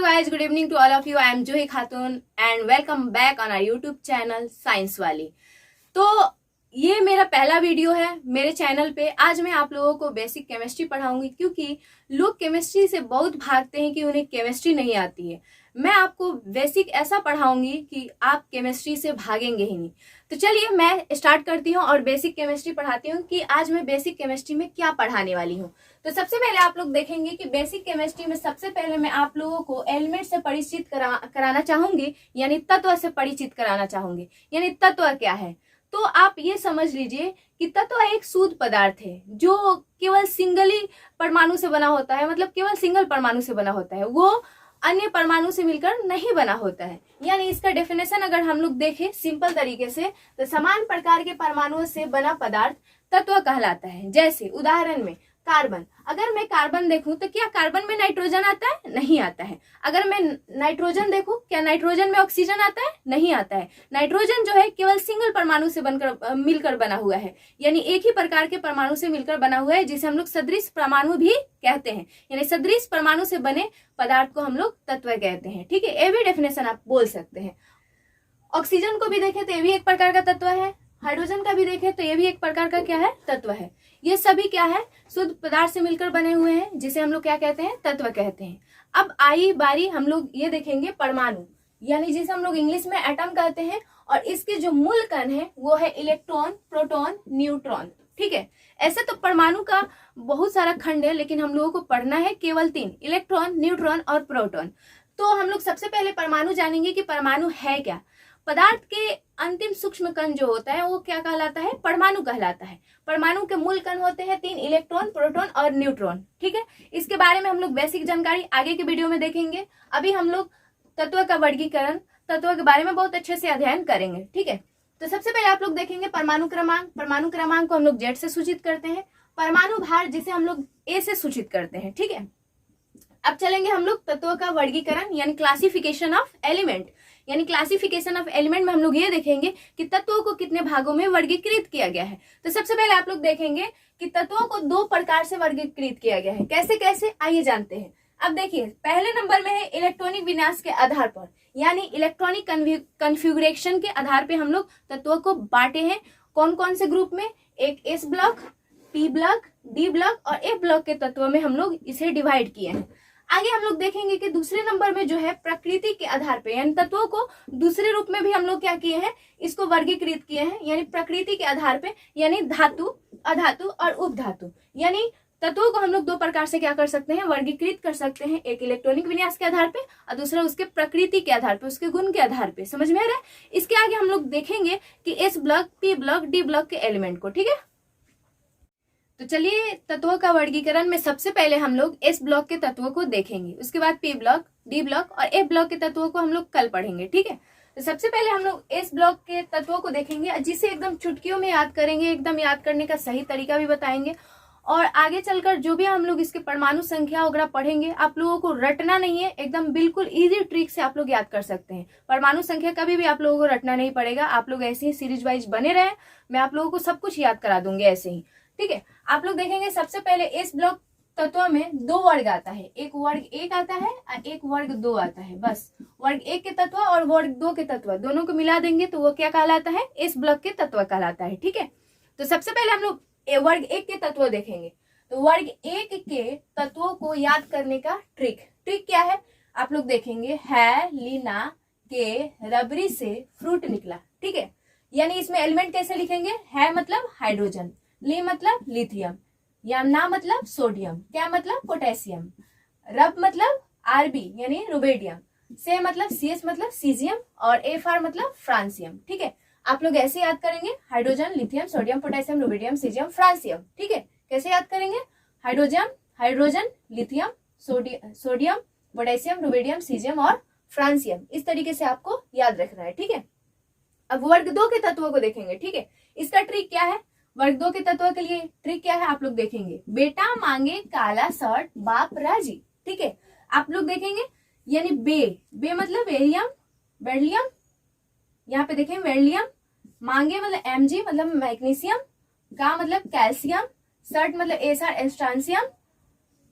guys, good evening to all of you. I am Juhi Khatun and welcome back on our YouTube channel science वाली। तो ये मेरा पहला video है मेरे चैनल पे। आज मैं आप लोगों को बेसिक केमिस्ट्री पढ़ाऊंगी, क्योंकि लोग केमिस्ट्री से बहुत भागते हैं कि उन्हें केमिस्ट्री नहीं आती है। मैं आपको बेसिक ऐसा पढ़ाऊंगी कि आप केमिस्ट्री से भागेंगे ही नहीं। तो चलिए मैं स्टार्ट करती हूँ और बेसिक केमिस्ट्री पढ़ाती हूँ कि आज मैं बेसिक केमिस्ट्री में क्या पढ़ाने वाली हूँ। तो सबसे पहले आप लोग देखेंगे कि बेसिक केमिस्ट्री में सबसे पहले मैं आप लोगों को एलिमेंट से परिचित कराना चाहूंगी, यानी तत्व से परिचित कराना चाहूंगी। यानी तत्व क्या है, तो आप ये समझ लीजिए कि तत्व एक शुद्ध पदार्थ है जो केवल सिंगल ही परमाणु से बना होता है, मतलब केवल सिंगल परमाणु से बना होता है, वो अन्य परमाणु से मिलकर नहीं बना होता है। यानी इसका डेफिनेशन अगर हम लोग देखें सिंपल तरीके से, तो समान प्रकार के परमाणुओं से बना पदार्थ तत्व कहलाता है। जैसे उदाहरण में कार्बन, अगर मैं कार्बन देखूं तो क्या कार्बन में नाइट्रोजन आता है? नहीं आता है। अगर मैं नाइट्रोजन देखूं, क्या नाइट्रोजन में ऑक्सीजन आता है? नहीं आता है। नाइट्रोजन जो है केवल सिंगल परमाणु से मिलकर बना हुआ है, यानी एक ही प्रकार के परमाणु से मिलकर बना हुआ है, जिसे हम लोग सदृश परमाणु भी कहते हैं। यानी सदृश परमाणु से बने पदार्थ को हम लोग तत्व कहते हैं। ठीक है, ये भी डेफिनेशन आप बोल सकते हैं। ऑक्सीजन को भी देखें तो ये भी एक प्रकार का तत्व है। हाइड्रोजन का भी देखें तो ये भी एक प्रकार का क्या है? तत्व है। ये सभी क्या है? शुद्ध पदार्थ से मिलकर बने हुए हैं, जिसे हम लोग क्या कहते हैं? तत्व कहते हैं। अब आई बारी हम लोग ये देखेंगे परमाणु, यानी जिसे हम लोग इंग्लिश में एटम कहते हैं, और इसके जो मूल कण है वो है इलेक्ट्रॉन, प्रोटॉन, न्यूट्रॉन। ठीक है, ऐसे तो परमाणु का बहुत सारा खंड है, लेकिन हम लोगों को पढ़ना है केवल 3, इलेक्ट्रॉन, न्यूट्रॉन और प्रोटॉन। तो हम लोग सबसे पहले परमाणु जानेंगे कि परमाणु है क्या। पदार्थ के अंतिम सूक्ष्म कण जो होता है वो क्या कहलाता है? परमाणु कहलाता है। परमाणु के मूल कण होते हैं 3, इलेक्ट्रॉन, प्रोटॉन और न्यूट्रॉन। ठीक है, इसके बारे में हम लोग बेसिक जानकारी आगे के वीडियो में देखेंगे। अभी हम लोग तत्व का वर्गीकरण, तत्व के बारे में बहुत अच्छे से अध्ययन करेंगे। ठीक है, तो सबसे पहले आप लोग देखेंगे परमाणु क्रमांक। परमाणु क्रमांक को हम लोग जेड से सूचित करते हैं। परमाणु भार जिसे हम लोग ए से सूचित करते हैं। ठीक है, अब चलेंगे हम लोग तत्वों का वर्गीकरण, यानी क्लासिफिकेशन ऑफ एलिमेंट। यानी क्लासिफिकेशन ऑफ एलिमेंट में हम लोग ये देखेंगे कि तत्वों को कितने भागों में वर्गीकृत किया गया है। तो सबसे पहले आप लोग देखेंगे कि तत्वों को 2 प्रकार से वर्गीकृत किया गया है। कैसे कैसे, आइए जानते हैं। अब देखिए, पहले नंबर में है इलेक्ट्रॉनिक विन्यास के आधार पर, यानी इलेक्ट्रॉनिक कन्फिगुरेशन के आधार पर हम लोग तत्वों को बांटे हैं। कौन कौन से ग्रुप में? एक S block, P block, D block और ए ब्लॉक के तत्वों में हम लोग इसे डिवाइड किए हैं। आगे हम लोग देखेंगे कि दूसरे नंबर में जो है प्रकृति के आधार पे, यानी तत्वों को दूसरे रूप में भी हम लोग क्या किए हैं? इसको वर्गीकृत किए हैं, यानी प्रकृति के आधार पे, यानी धातु, अधातु और उपधातु। यानी तत्वों को हम लोग 2 प्रकार से क्या कर सकते हैं? वर्गीकृत कर सकते हैं। एक इलेक्ट्रॉनिक विन्यास के आधार पे और दूसरा उसके प्रकृति के आधार पे, उसके गुण के आधार पे। समझ में आ रहा है? इसके आगे हम लोग देखेंगे कि S block, P block, D block के एलिमेंट को। ठीक है, तो चलिए तत्वों का वर्गीकरण में सबसे पहले हम लोग एस ब्लॉक के तत्वों को देखेंगे, उसके बाद पी ब्लॉक, डी ब्लॉक और ए ब्लॉक के तत्वों को हम लोग कल पढ़ेंगे। ठीक है, तो सबसे पहले हम लोग एस ब्लॉक के तत्वों को देखेंगे, जिसे एकदम चुटकियों में याद करेंगे, एकदम याद करने का सही तरीका भी बताएंगे। और आगे चलकर जो भी हम लोग इसके परमाणु संख्या वगैरह पढ़ेंगे, आप लोगों को रटना नहीं है, एकदम बिल्कुल इजी ट्रिक से आप लोग याद कर सकते हैं। परमाणु संख्या कभी भी आप लोगों को रटना नहीं पड़ेगा। आप लोग ऐसे ही सीरीज वाइज बने रहे, मैं आप लोगों को सब कुछ याद करा दूंगी ऐसे ही। ठीक है, आप लोग देखेंगे सबसे पहले एस ब्लॉक तत्वों में 2 वर्ग आता है। एक वर्ग 1 आता है और एक वर्ग 2 आता है। बस वर्ग 1 के तत्व और वर्ग 2 के तत्व दोनों को मिला देंगे तो वो क्या कहलाता है? एस ब्लॉक के तत्व कहलाता है। ठीक है, तो सबसे पहले हम लोग वर्ग 1 के तत्व देखेंगे। तो वर्ग 1 के तत्वों को याद करने का ट्रिक क्या है? आप लोग देखेंगे, है लीना के रबरी से फ्रूट निकला। ठीक है, यानी इसमें एलिमेंट कैसे लिखेंगे? है मतलब हाइड्रोजन, ली मतलब लिथियम, या ना मतलब सोडियम, क्या मतलब पोटेशियम, रब मतलब आरबी यानी रुबेडियम, से मतलब सीएस मतलब सीजियम और एफआर मतलब फ्रांसियम। ठीक है, आप लोग ऐसे याद करेंगे, hydrogen, lithium, sodium, potassium, rubidium, caesium, francium. ठीक है, कैसे याद करेंगे? Hydrogen, lithium, sodium, potassium, rubidium, caesium और फ्रांसियम। इस तरीके से आपको याद रखना है। ठीक है, अब वर्ग 2 के तत्वों को देखेंगे। ठीक है, इसका ट्रिक क्या है? वर्ग 2 के तत्वों के लिए ट्रिक क्या है? आप लोग देखेंगे, बेटा मांगे काला शर्ट, बाप राजी। ठीक है, आप लोग देखेंगे, यानी बे मतलब बेरियम, बेरिलियम, यहाँ पे देखें बेरिलियम, मांगे मतलब Mg मतलब मैग्नीशियम, का मतलब कैल्शियम, शर्ट मतलब एसआर एस्ट्रांसियम,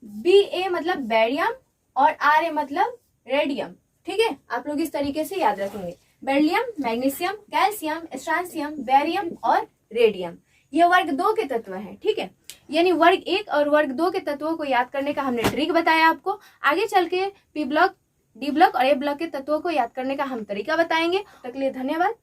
Ba मतलब बेरियम और Ra मतलब रेडियम। ठीक है, आप लोग इस तरीके से याद रखेंगे। Beryllium, magnesium, calcium, strontium, barium और रेडियम, ये वर्ग 2 के तत्व हैं। ठीक है, यानी वर्ग 1 और वर्ग 2 के तत्वों को याद करने का हमने ट्रिक बताया आपको। आगे चल के पी ब्लॉक, डी ब्लॉक और ए ब्लॉक के तत्वों को याद करने का हम तरीका बताएंगे। तक के लिए धन्यवाद।